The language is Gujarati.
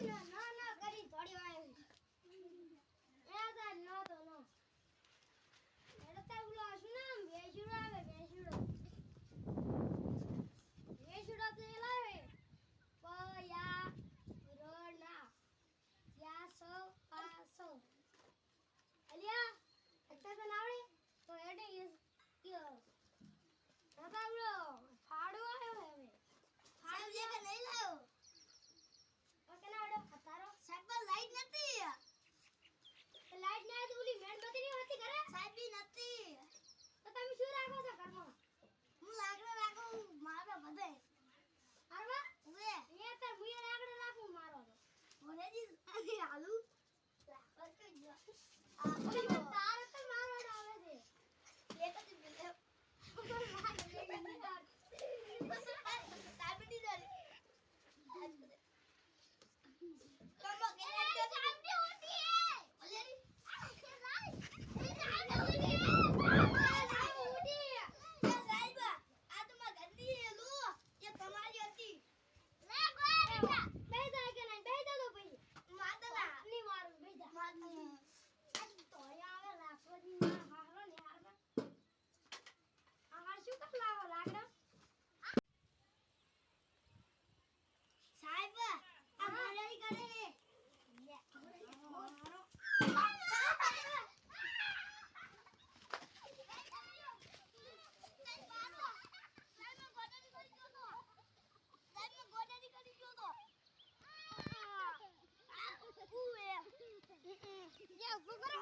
ના ના કરી થોડી વાર એ નો તો નો એડતા બોલો આશું નામ વેજુડો આવે વેજુડો તો લાવે પયા રોના યા સો પાસો અલિયા અત્યારે તો નાવડે તો એડે યો દાદા બોલો ફાડો આવ્યો હવે ફાડો જે કે લઈ લાવો ઓકે નાવડો ખતારો સાહેબ લાઈટ નથી લાઈટ ના હતી ઓલી મેણબત્તી ની હતી ઘરે સાહેબ બી નથી તો તમે શું રાખો છો ઘરમાં હું લાકડો રાખું મારો બધે આરવા ઉએ એ તો મુએ લાકડો રાખું મારો તો ઓરેજી આલી આલુ લાકડ તો જો આ તાર તો મારો આવે છે એ તો બિલે તાબડી દરે કમો કે સાબી હોતી હે ઓલેરી આ ખેલાઈ એ સાબી હોતી હે Yeah, we're gonna